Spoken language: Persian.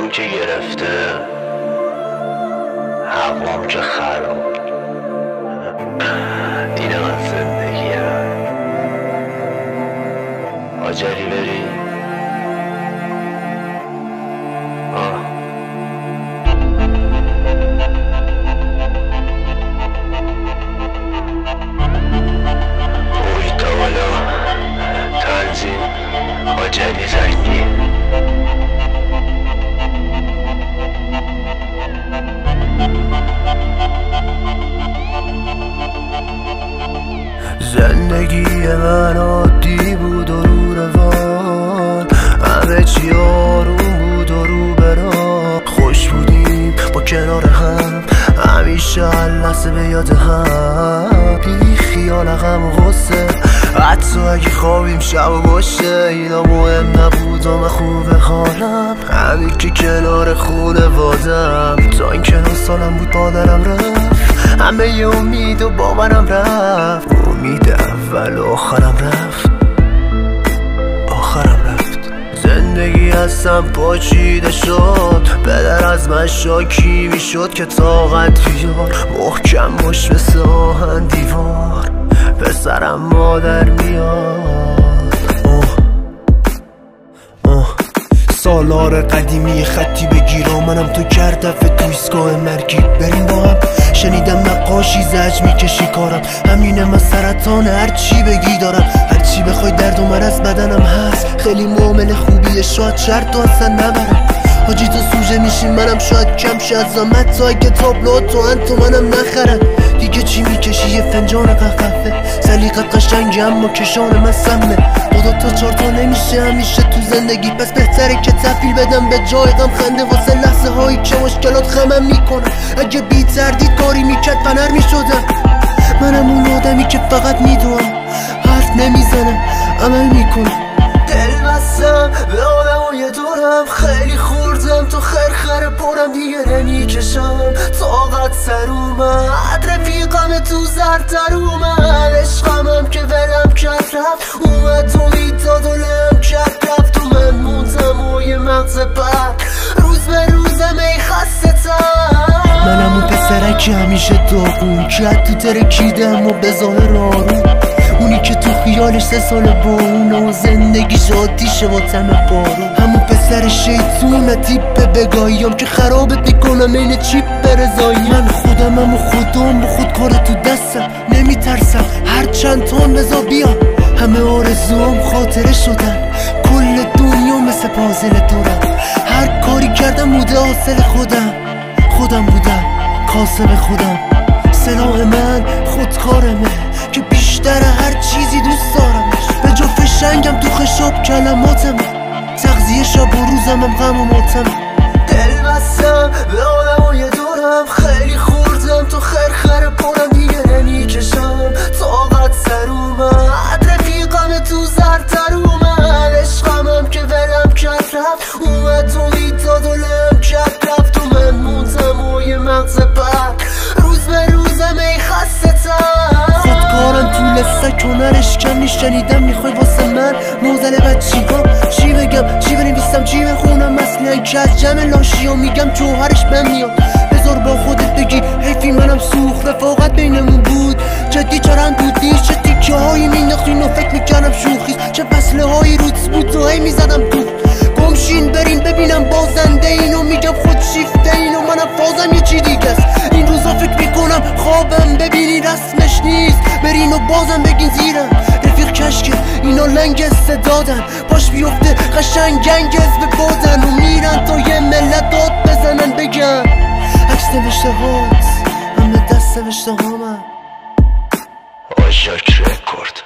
دلم که گرفته، هوام که خراب. اینه من زندگیه. آجری بری محیط بالا تنظیم آجری زنگی. زندگی من عادی بود و رو روان، همه چی آروم بود و رو برا. خوش بودیم با کنار هم، همیشه هر لحظه به یاد هم، بی خیال غم و غصه. حتی اگه خوابیم شب و باشه اینا مهم نبود و من خوب حالم. همین که کنار خونوادم، تا این کنار سالم بود مادرم رفت. همه ی امید و باورم رفت، امید اول و آخرم رفت. زندگی هستم پاچیده شد، پدر از من شاکی میشد که طاقت بیار. محکم باش مثل آهن دیوار، پسرم مادر میاد. سالار قدیمی خطی بگیرم، منم تو کردفه تو ایستگاه مرگی بریم با هم. شنیدم نقاشی زج میکشی کارم، همینه من سرطان هرچی بگی دارم. هرچی بخوای درد و مرض بدنم هست، خیلی معامل خوبیه شاید شرط و اصلا نبرم. حاجی تو سوژه میشی منم شاید کم شد زمت، تا اگه تابلو تو انتو منم نخرن. دیگه چی میکشی یه فنجان قهوه، سلیقت قشنگه اما کشان من سمه. دو تا چارتا نمیشه همیشه تو زندگی، پس بهتره که تفیل بدم به جای غم. خنده واسه لحظه هایی که مشکلات خمم میکنم، اگه بی تردید کاری میکرد فنر میشدم. منم اون آدمی که فقط میدونم، حرف نمیزنم عمل میکنم. دل بستم به آدمای دورم، خیلی خوردم تو خرخر پرم، دیگه نمیکشم طاقت سر اومد. رفیقم تو زرتر اومد، عشقمم که ولم کرد رفت. اومد تو میداد و لم کرد رفت، و من موندم و یه مغز برد. روز به روزم ای خسته تر، منم اون پسرکی همیشه داغون، کرد تو ترکیدم و به ظاهر آروم. اونی که تو خیالش 3 سال با اونه و زندگی عادیشه و تم بارون. همون پسر شیطونه تیپ بگاهیم که خرابت میکنم این چیپ برزایی. من خودمم و خودم با خود کار تو دستم، نمیترسم هر چند تون بزا بیام. همه آرزوام خاطره شدن، کل دنیا مثل پازل دورم. هر کاری کردم بوده حاصل خودم بودم کاسب خودم. سلاح من خودکارمه که بیشتر هر چیزی دوست دارمش. به جا فشنگم تو خشاب کلماتم، تغذیه شب و روزمم غم و ماتم. دل بستم به آدمای دورم، خیلی خوردم تو خرخر پرم، دیگه نمیکشم طاقت سر اومد. رفیقم تو زرتر اومد، عشقمم که ولم کرد رفت. اومد تو میداد و لم کرد رفت، و من موندم و یه مغز برد. روز به روزم ای خسته تر، خودکارم طول سک هنرش کم نیست. شنیدم میخوای واسه من موزل بچیگام، چی بگم چی بنویسم چی بخونم. اصلا که از جمع لاشی ها میگم جوهرش بهم میاد. بذار با خودت بگی حیفی منم سوخت، رفاقت بینمون بود جدی چرند بود نیست. چه تیکه هایی مینداختین و فکر میکنم شوخیست، چه پسله هایی روت بود و هی میزدم دوخت. گمشین برین ببینم بازنده اینو، میگم خود شیفته اینو، منم فازم یه چی دیگه است. این روزا فکر میکنم خوابم ببینی رسمش نیست، برین و بازم بگین زیرم. رفیق کشکه اینا لنگ استعدادن، پاش بیفته قشنگ گنگز به بادن. و میرن تا یه ملت داد بزنن بگن عکس نوشته هات همه دست نوشته هامن. آشاک رکورد.